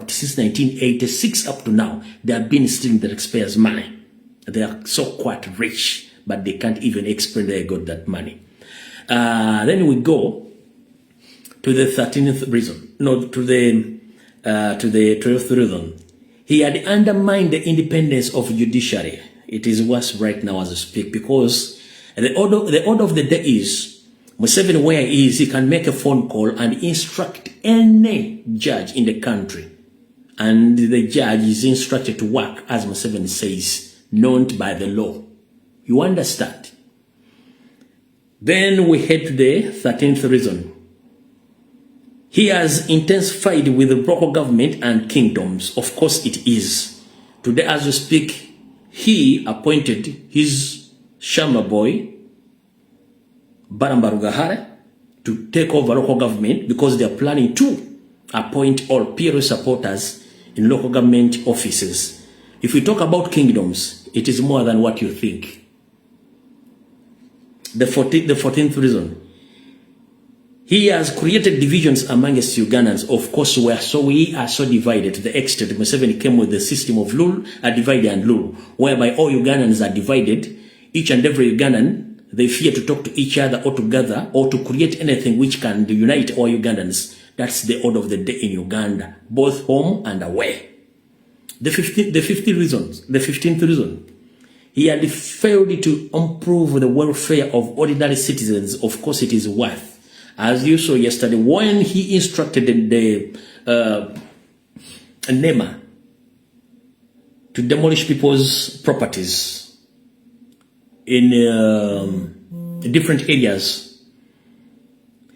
fact, since 1986 up to now, they have been stealing the taxpayers' money. They are so quite rich, but they can't even explain where they got that money. Then we go to the 13th reason. No, to the 12th reason. He had undermined the independence of judiciary. It is worse right now as I speak, because the order of the day is Museveni, where he is, he can make a phone call and instruct any judge in the country. And the judge is instructed to work as Museveni says, known by the law. You understand? Then we head to the 13th reason. He has intensified with the local government and kingdoms. Of course it is. Today as we speak, he appointed his Shama boy, Barambarugahare, to take over local government because they are planning to appoint all PRO supporters in local government offices. If we talk about kingdoms, it is more than what you think. The 14th reason. He has created divisions amongst Ugandans. Of course, we are so divided to the extent Museveni came with the system of rule, a divide and rule, whereby all Ugandans are divided. Each and every Ugandan, they fear to talk to each other or together or to create anything which can unite all Ugandans. That's the order of the day in Uganda, both home and away. The 15th reason. He had failed to improve the welfare of ordinary citizens. Of course, it is worth. As you saw yesterday, when he instructed the NEMA to demolish people's properties in different areas,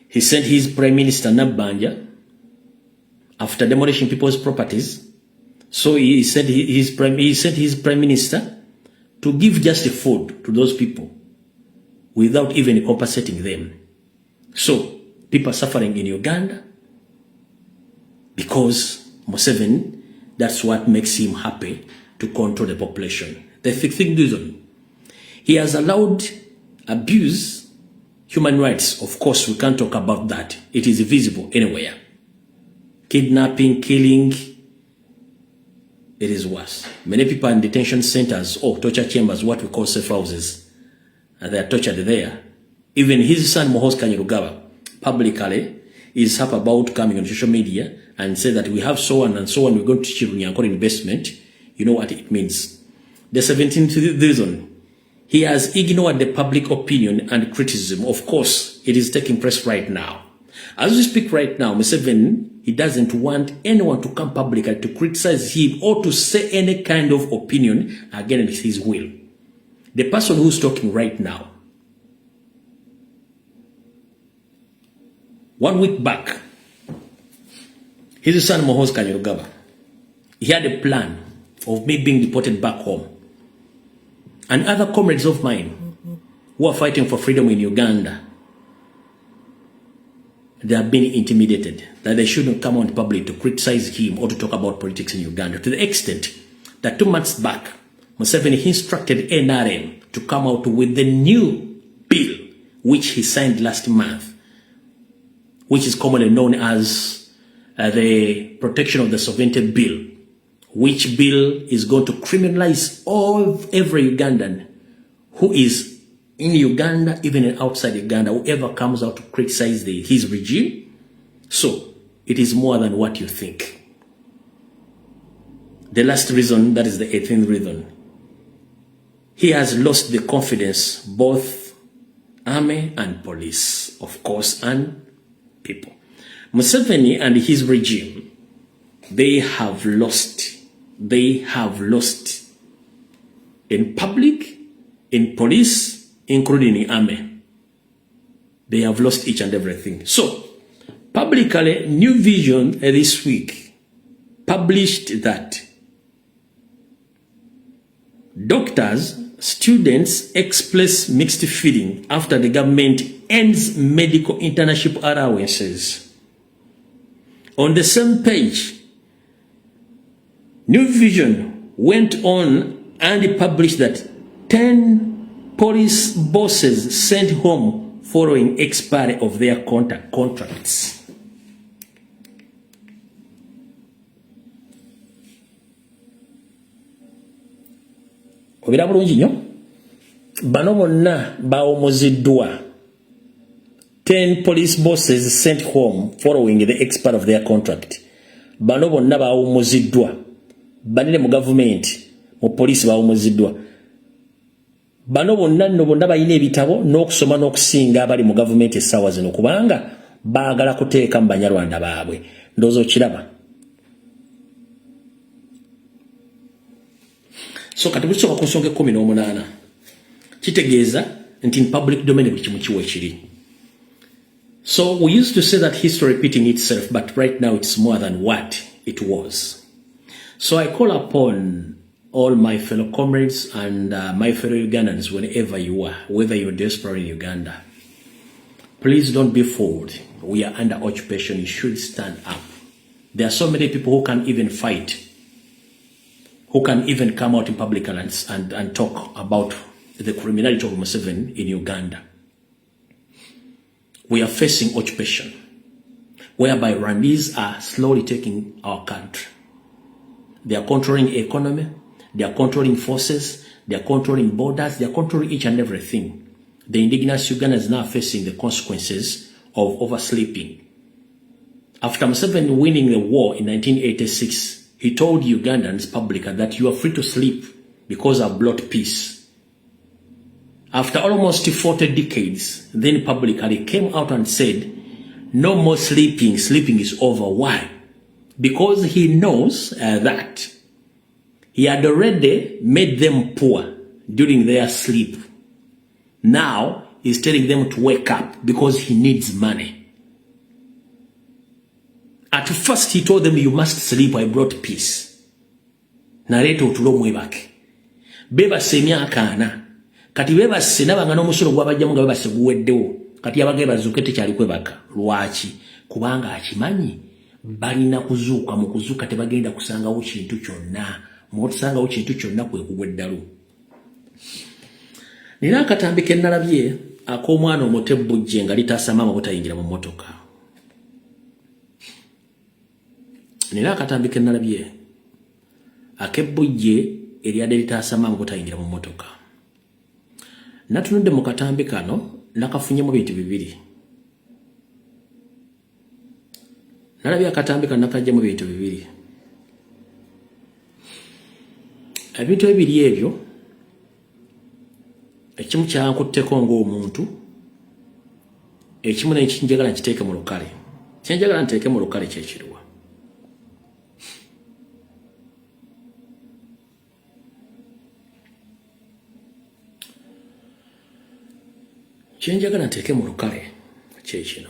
he sent his Prime Minister Nabanja after demolishing people's properties. So he sent his Prime Minister to give just food to those people without even compensating them. So, people are suffering in Uganda because Museveni, that's what makes him happy to control the population. The 15th reason. He has allowed abuse human rights. Of course, we can't talk about that. It is visible anywhere. Kidnapping, killing, it is worse. Many people are in detention centers or torture chambers, what we call safe houses. And they are tortured there. Even his son, Muhoozi Kainerugaba, publicly is happy about coming on social media and say that we have so on and so on, we're going to teach you Runyankore investment. You know what it means. The 17th reason. He has ignored the public opinion and criticism. Of course, it is taking place right now. As we speak right now, Museveni, he doesn't want anyone to come publicly to criticize him or to say any kind of opinion against his will. The person who's talking right now, 1 week back, his son Muhoozi Kainerugaba, he had a plan of me being deported back home. And other comrades of mine who are fighting for freedom in Uganda, they have been intimidated that they shouldn't come on public to criticize him or to talk about politics in Uganda, to the extent that 2 months back, Museveni instructed NRM to come out with the new bill which he signed last month, which is commonly known as the Protection of the Sovereignty Bill, which bill is going to criminalize every Ugandan who is in Uganda, even outside Uganda, whoever comes out to criticize his regime. So, it is more than what you think. The last reason, that is the 18th reason. He has lost the confidence, both army and police, of course, and people. Museveni and his regime, they have lost in public, in police, including in army. They have lost each and everything. So, publicly, New Vision this week published that doctors, students express mixed feeling after the government ends medical internship allowances. On the same page, New Vision went on and published that 10 police bosses sent home following expiry of their contracts. Obira bulungi nnyo. Bano bonna bawumuziddwa. 10 police bosses sent home following the expiry of their contract. Bano bonna bawumuziddwa. Banile mu government, mu police bawumuziddwa. Bano bonna bayina ebitabo n'okusoma n'okusinga abali mu government essaawa zino kubanga baagala kuteeka mu Banyarwanda baabwe. Ndowooza okiraba. So kati buli kisooka ku nsonga 18 kitegeeza nti in public domain buli kimu kiwa ekiri. So we used to say that history repeating itself, but right now it's more than what it was. So I call upon all my fellow comrades and my fellow Ugandans, wherever you are, whether you're diaspora in Uganda, please don't be fooled. We are under occupation. You should stand up. There are so many people who can even fight, who can even come out in public and talk about the criminality of Museveni in Uganda. We are facing occupation, whereby Rwandese are slowly taking our country. They are controlling economy, they are controlling forces, they are controlling borders, they are controlling each and everything. The indigenous Uganda is now facing the consequences of oversleeping. After Museveni winning the war in 1986, he told Ugandans publicly that you are free to sleep because I've brought peace. After almost 40 decades, then publicly he came out and said, no more sleeping, sleeping is over. Why? Because he knows that he had already made them poor during their sleep. Now he's telling them to wake up because he needs money. At first he told them, you must sleep, I brought peace. Nareto tulo mwebake. Beba semya kana. Kati beba senaba ngano musoro gwabajjamu nga beba seguweddewo. Kati abage bazukete kyali kwebaka. Lwaki? Kubanga akimanyi balina kuzuuka mu kuzuuka tebagenda kusangawo kintu kyonna. Mwotusangawo kintu kyonna kwe kugweddalu. Nina akatambi ke nnalabye ak'omwana omutebujje nga litaasa maama butayingira mu mmotoka. Nina akatambi ke nnalabye ak'ebbujje eryadde litaasa maama butayingira mu mmotoka. Natunudde mu katambi kano nakafunyemu bintu bibiri. Nalabye akatambi kano nakajjamu bintu bibiri. Ebintu ebiri ebyo ekimu kyankutteko ng'omuntu, ekimu n'ekinjagala nkiteeke mu lukale. Kyenjagala nteeke mu lukale kyekiriwa. Kyenjagala nteeke mu lukale kyekino.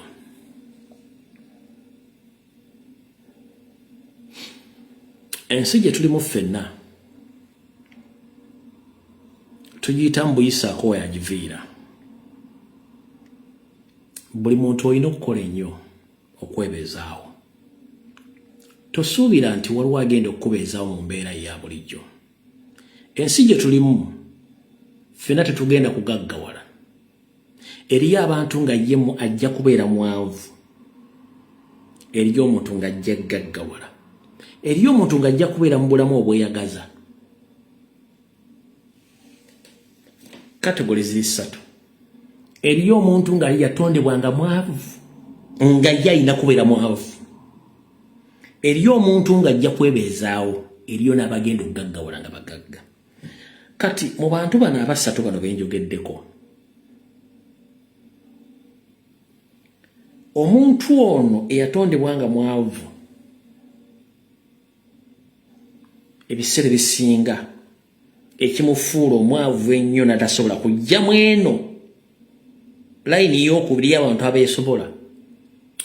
Ensi gye tulimu ffenna tugiyita mbuyisaako weyagiviira. Buli muntu olina okukola ennyo okwebeezaawo. Tosuubira nti waliwo agenda okukubeezaawo mu mbeera ya bulijjo. Ensi gye tulimu ffenna tetugenda kugaggawala. Eriyo abantu nga ye ajja kubeera mwanvu. Eriyo omuntu nga ajja gaggawala. Eriyo omuntu nga ajja kubeera mu bulamu obweyagaza. Kategori ziri ssatu. Eriyo omuntu nga yatondebwa nga mwavu, nga ye alina kubeera mwavu. Eriyo omuntu nga ajja kwebeezaawo. Eriyo n'abagenda okugaggawala nga bagagga. Kati mu bantu bano abasatu bano benjogeddeko, omuntu ono eyatondebwa nga mwavu ebiseera bisinga ekimufuula omwavu ennyo natasobola kujjamu eno layini y'okubiri y'abantu abeesobola.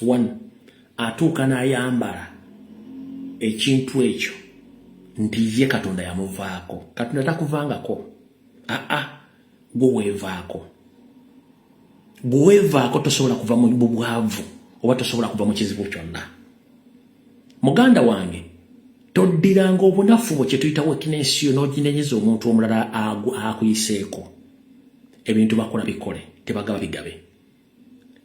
1. Atuuka n'ayambala ekintu ekyo nti ye Katonda yamuvaako. Katonda takuvangako. Gwe weevaako. Gwe weevaako tosobola kuva mu bubwavu oba tosobola kuva mu kizibu kyonna. Muganda wange, toddiranga obunafu bwe kye tuyita weakness yo n'oginenyeza omuntu omulala akuyiseeko. Ebintu bakola bikole, tebagaba bigabe.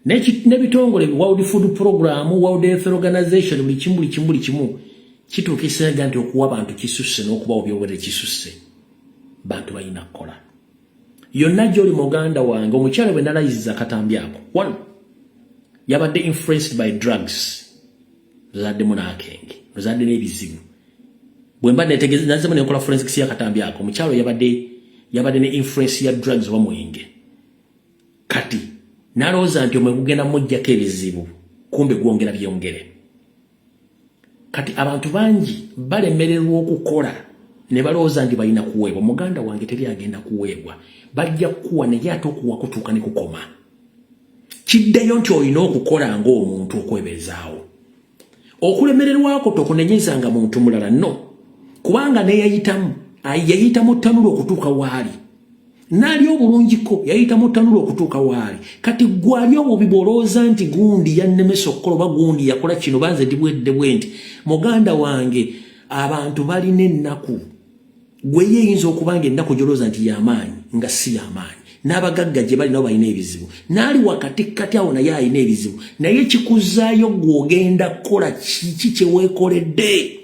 N'ebitongole World Food Program, World Health Organization, buli kimu kituuka ekiseera nti okuwa abantu kisusse n'okubawo byobwere kisusse. bantu balina kola yonna gy'oli muganda wange omukyala bwe nalayiziza katambi ako one yabadde influenced by drugs zaddemu n'akenge zadde n'ebizibu bwe mba netegeeza nazemu nekola forensics ya katambi ako omukyala yabadde ne influence ya drugs oba mwenge kati nalowooza nti omwe gugenda mujjako ebizibu kumbe gwongera byongere kati abantu bangi balemererwa okukola ne balowooza nti balina kuweebwa muganda wange teri agenda kuweebwa bajja kuwa naye ate okuwa kutuuka ne kukoma kiddeyo nti olina okukola ng'omuntu okwebeezaawo okulemererwako tokunenyezanga muntu mulala no kubanga yayita mu ttanulu okutuuka waali naali obulungiko yayita mu ttanulu okutuuka waali kati gwali obubi bw'olowooza nti gundi yannemesa okukola oba gundi yakola kino banze ndibwedde bwe nti muganda wange abantu balina ennaku gwe yeeyinza okubanga ennaku gy'olowooza nti y'amaanyi nga si y'amaanyi n'abagagga gye balina balina ebizibu naali wakati kati awo naye alina ebizibu naye kikuzaayo gw'ogenda kukola kiki kye weekoledde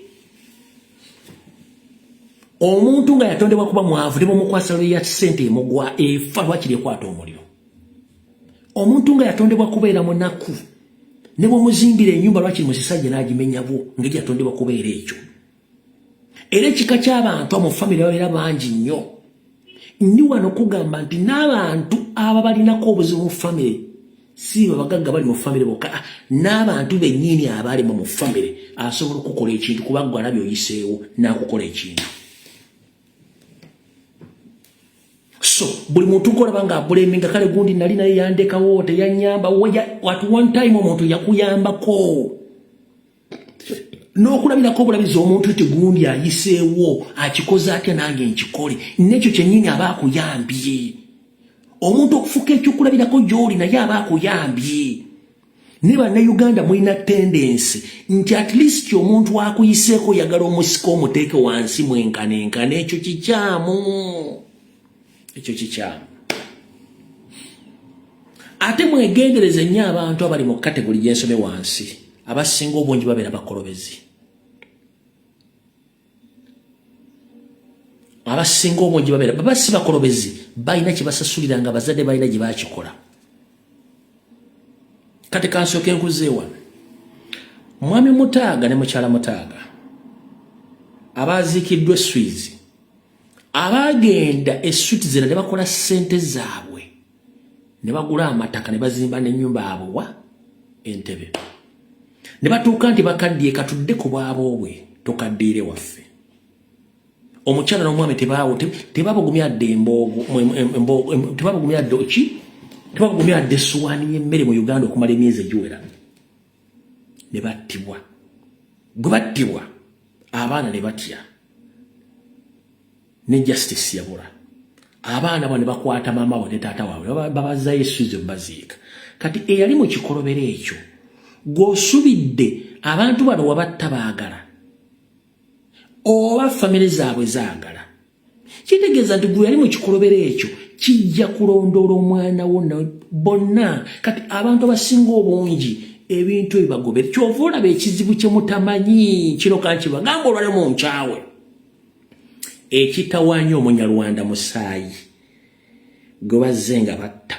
omuntu nga yatondebwa kuba mwavu ne bamukwasa lwe ya ssente emugwa efa lwakiri ekwata omuliro omuntu nga yatondebwa kubeera munaku ne bw'omuzimbira ennyumba lwakiri musisajja n'agimenyabwo ngeri yatondebwa kubeera ekyo era ekika ky'abantu mu famire babeera bangi nnyo ndi wano kugamba nti n'abantu aba balinako obuzibu mu famire si babagagga bali mu famire bokka n'abantu bennyini abaali mu famire asobola okukola ekintu kuba gwe alabye oyiseewo n'akukola ekintu so buli muntu kolaba nga abuleminga kale gundi nali naye yandekawo teyanyamba at one time omuntu yakuyambako n'okulabirako obulabizi omuntu nti gundi ayiseewo akikoze atya nange nkikole nekyo kyennyini aba akuyambye omuntu okufuka ekyokulabirako gy'oli naye aba akuyambye ne bannayuganda mulina tendensi nti at least omuntu akuyiseeko yagala omusika omuteeke wansi mwenkanenkana ekyo kikyamu ekyo kikyamu ate mwegendereze nnyo abantu abali mu kategori gy'ensome wansi abasinga obungi babeera bakolobezi abasinga obungi babeera baba si bakolobezi balina kye basasulira nga bazadde balina gye bakikola kati kansooke nkuzeewa mwami Mutaaga ne mukyala Mutaaga abaaziikiddwa eswizi abagenda eswitizera ne bakola ssente zaabwe ne bagula amataka ne bazimba n'ennyumba abo wa Entebbe ne batuuka nti bakaddiye katudde ku bwabwe tokaddiire waffe omukyala n'omwami tebabugumya dde tebabugumya dde ki tebabugumya dde essuwaani y'emmere mu Uganda okumala emyezi egiwera ne battibwa gwe battibwa abaana ne batya ne justice yabula abaana bano ne bakwata maama we ne taata waabwe babazaayo essuzi baziika kati eyali mu kikolobero ekyo gw'osubidde abantu bano wabatta baagala oba famire zaabwe zaagala kitegeeza nti gwe yali mu kikolobero ekyo kijja kulondoola omwana wo bonna kati abantu abasinga obungi ebintu ebibagobera kyova olaba ekizibu kye mutamanyi kino kankibagamba olwale mu nkyawe ekitawaanya omunyarwanda musaayi gwe bazze nga batta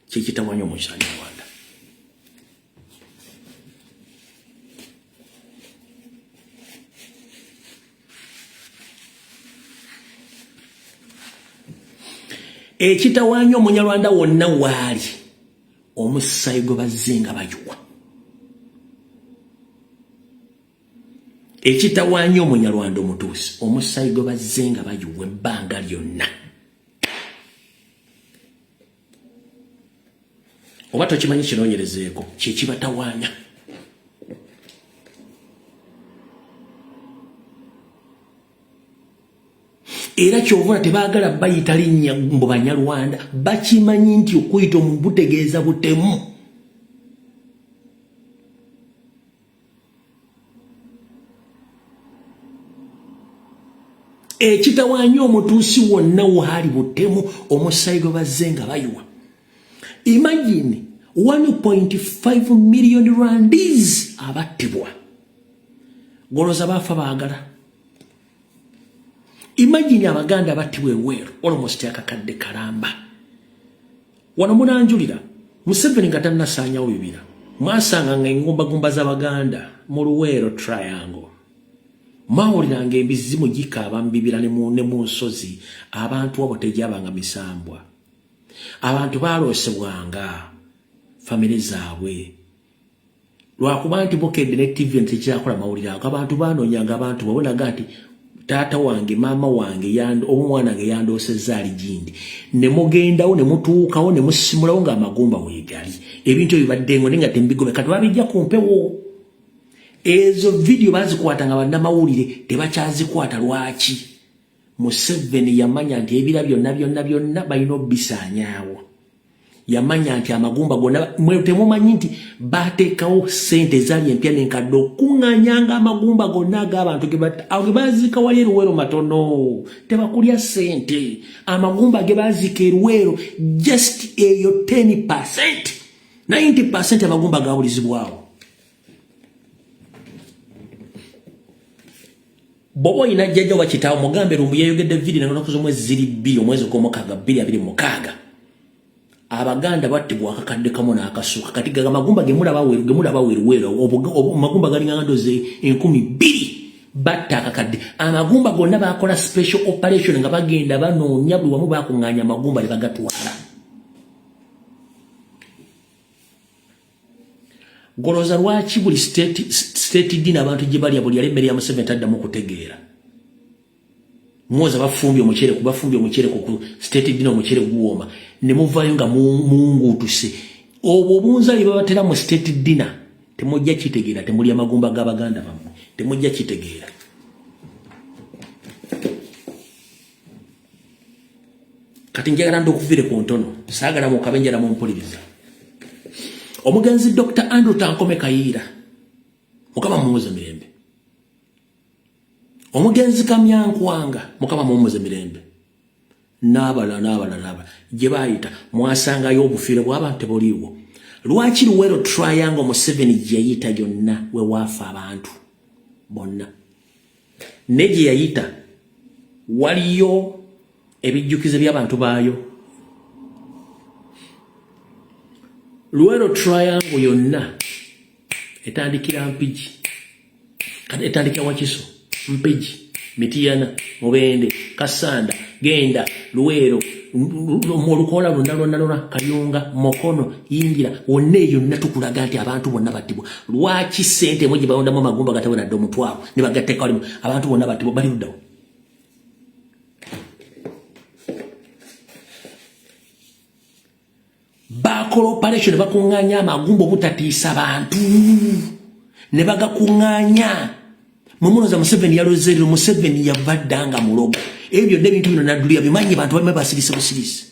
kyekitawaanya omunyarwanda ekitawaanya omunyarwanda wonna waali omusaayi gwe bazze nga bayiwa ekitawaanya omunyarwanda omutuusi omusaayi gwe bazze nga bayiwa ebbanga lyonna oba tokimanyi kinoonyerezeeko kyekibatawaanya era kyovula tebaagala bayita linnya mbu Banyarwanda bakimanyi nti okuyita omubutegeeza butemu ekitawaanya omutuusi wonna waali butemu omusaayi gwe bazze nga bayiwa imagine 1.5 million rwandies abattibwa goloza baafa baagala Imagine abaganda battibwa eweero almost akakadde kalamba. Wano munanjulira Museveni nga tannasaanyawo bibira. Mwasanga nga engumbagumba z'abaganda mu Luweero Triangle. Mawuliranga embizimu gikaaba mu bibira ne mu nsozi abantu abo tegyabanga misambwa. Abantu baaloosebwanga famire zaabwe. Lwakuba nti Bukedde ne TV tekyakola mawulire ago abantu banoonyanga abantu babonaga nti taata wange mama wange omwana wange yandoosezza ali gindi. Ne mugendawo ne mutuukawo ne musimulawo ng'amagumba weegali. Ebintu ebyo bibaddengo naye nga tembigobe kati babijja ku mpewo. Ezo video bazikwata nga bannamawulire tebakyazikwata lwaki? Museveni yamanya nti ebira byonna balina obbisaanyaawo. Yamanya nti amagumba gonna temumanyi nti bateekawo ssente zaali empya n'enkadde okuŋŋaanyanga amagumba gonna ag'abantu ge baziika wali eruweero matono. Tebakulya ssente. Amagumba ge baziika eruweero just eyo 10%. 90% amagumba gaabulizibwawo. Bobo ina jjajja wa kitaawo mugambe rumbu yayogedde video n'olunaku z'omwezi 2 omwezi gw'omukaaga 2026. Abaganda battibwa akakadde kamu n'akasuuka kati gaga magumba gemulaba weeruweero magumba galinga ndoze 2,000 batta akakadde. Amagumba gonna bakola special operation nga bagenda banoonya buli wamu bakuŋŋaanya amagumba ne bagatwala. Goloza lwaki buli state dina abantu gye balya buli yali emmere ya Museveni taddamu kutegeera. Mwoza bafumbye omuceere ku state dina omuceere guwooma ne muvaayo nga munguutuse. Obwo obunzali babatera mu state dina temujja kitegeera, temulya magumba g'abaganda bammwe, temujja kitegeera. Kati njagala ndokuvire ku ntono saagala mu kabenjera mu mpuliriza. Omugenzi Dr. Andrew Tankome Kayiira mukama mumuze mirembe. Omugenzi Kamyankwanga mukama mumuze mirembe. N'abala gye bayita mwasangayo obufiire bw'abantu teboliiwo. Lwaki Luweero Triangle Museveni gye yayita yonna we waafa abantu bonna ne gye yayita waliyo ebijjukize by'abantu baayo. Luweero Triangle yonna etandikira Mpigi, etandikira Wakiso, Mpigi, Mityana, Mubende, Kasanda, Genda, Luweero, Mulukola lonna Kayunga, Mokono, Yingira, wonna yonna tukulaga nti abantu bonna battibwa. Lwaki ssente mwe gye balondamu amagumba gatawera dde omutwalo ne bagateeka walimu abantu bonna battibwa bali luddawo? Bakola operation bakuŋŋaanya amagumba obutatiisa bantu ne bagakuŋŋaanya. Mumunoza Museveni yalozerero Museveni yavaddanga mulogo. Ebyo n'ebintu bino naddulira bimanyi bantu bamwe basirise busirisi.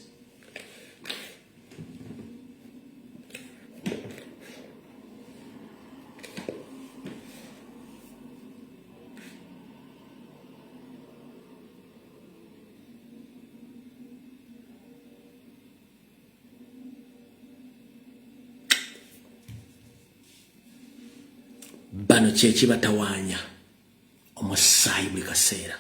Bano kyeki batawaanya omusaayi buli kaseera.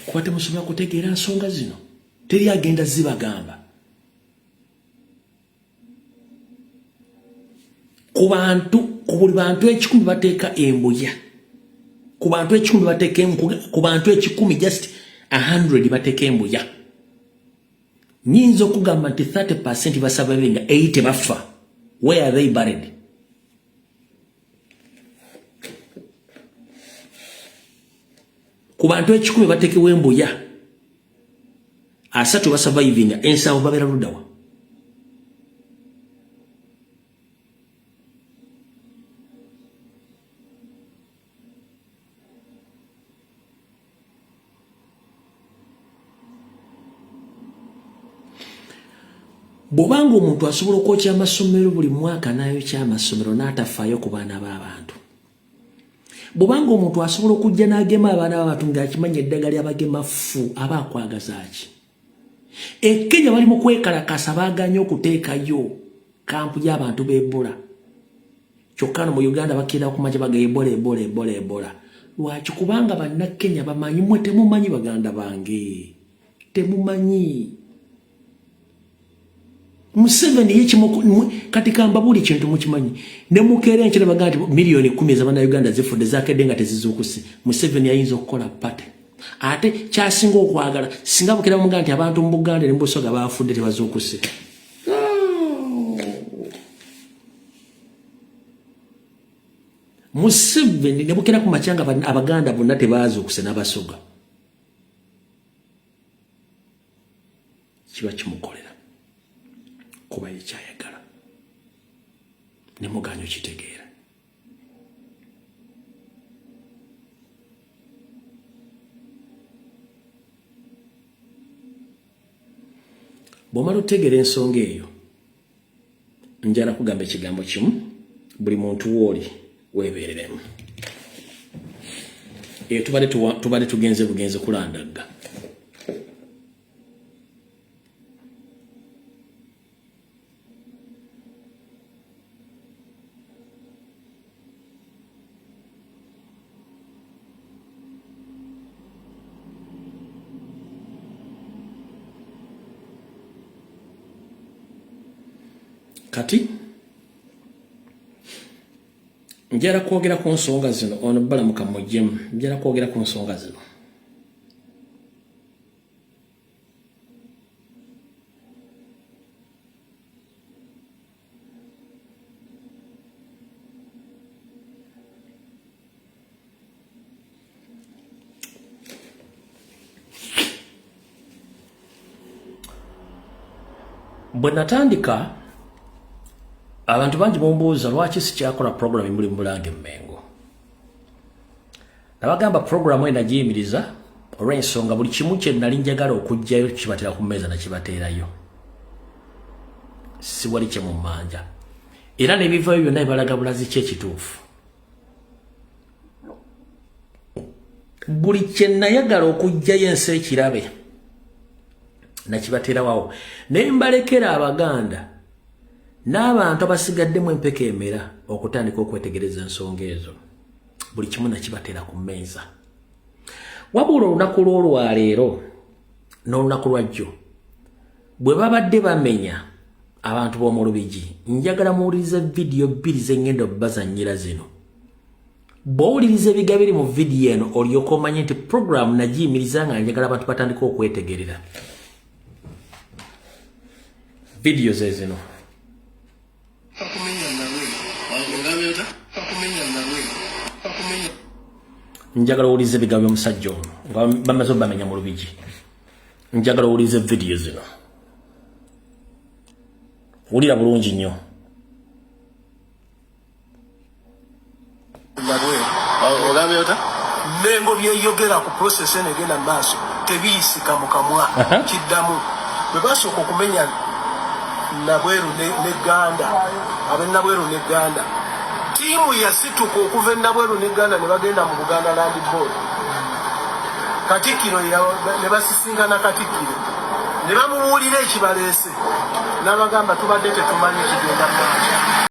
Kuba temusobola kutegeera nsonga zino teri agenda zibagamba. Ku buli bantu 10 bateeka embuya. Ku bantu 10 bateeka embuya, ku bantu 10 just 100 bateeka embuya. Nyinza okugamba nti 30% basurviving, 80 bafa. Where are they buried? Ku bantu 10 bateekewo embuya, 3 basurviving, ensawo babeera luddawa? Bw'obanga omuntu asobola okwokya amasomero buli mwaka n'ayokya amasomero n'atafaayo ku baana b'abantu, bw'obanga omuntu asobola okujja n'agema abaana b'abantu ng'akimanya eddagala ly'abagema ffu aba akwagaza ki? Kenya bali mu kwekalakasa baganye okuteekayo kampu y'abantu b'Ebola. Kyokka mu Uganda bakira kumaje baga Ebola. Lwaki kubanga bannakenya bamanyi mwe temumanyi baganda bange. Temumanyi. Museveni yekimu katika mbabuli kintu mukimanyi. Ne mukere nkire bagati milioni 10 za Uganda zifudde zakedde nga tezizukuse. Museveni ayinza okukola pate. Ate kyasinga okwagala singa bukira mu ganti abantu mu Buganda ne Busoga bafudde tebazukuse. Museveni ne bukira ku machanga abaganda bonna tebazukuse n'Abasoga. Kiba kimukolera kuba yekyayagala ne muganyo kitegeera. Bw'omala otegeera ensonga eyo njala kugamba ekigambo kimu buli muntu w'oli weebeereremu. Eyo tubadde tugenze bugenze kulandagga. Kati njala kwogera ku nsonga zino ono balamuka mujjemu njala kwogera ku nsonga zino. Bwe natandika abantu bangi mumbuuza lwaki sikyakola program emuli mu Bulange Mmengo. Nabagamba program ena giyimiriza olw'ensonga buli kimu kye nali njagala okujjayo kibatera ku mmeeza nakibateerayo. Si wali kye mu mmanja. Era n'ebivaayo byonna bibalaga bulazi ki ekituufu. Buli kye nayagala okujjayo ensi ekirabe nakibateerawo. Ne mbalekera Abaganda n'abantu abasigaddemu empeka emera okutandika okwetegereza ensonga ezo. Buli kimu nakibateera ku mmeeza. Wabula olunaku lw'olwaleero n'olunaku lwa jjo bwe babadde bamenya abantu b'omu Lubigi, njagala muwulirize vidiyo 2 ze ngenda obbazannyira zino. Bw'owuliriza ebiga biri mu vidiyo eno olyoka omanye nti program nagiyimiriza nga njagala abantu batandika okwetegerera. Vidiyo ze zino. Njagala owulize ebigambo by'omusajja ono nga bamaze obamenya mu Lubigi. Njagala owulize vidiyo zino. Wulira bulungi nnyo. Mengo byeyogera ku process ene egenda maaso tebiyisika mu kamwa kiddamu. Bwe basooka okumenya Nabweru ne Ganda, Nabweru ne Ganda. Tiimu yasituka okuva Nabweru ne Ganda ne bagenda mu Buganda Land Board. Katikkiro ne basisinkana Katikkiro. Ne bamuwulira ekibaleese. N'abagamba tubadde tetumanyi kigenda maaso.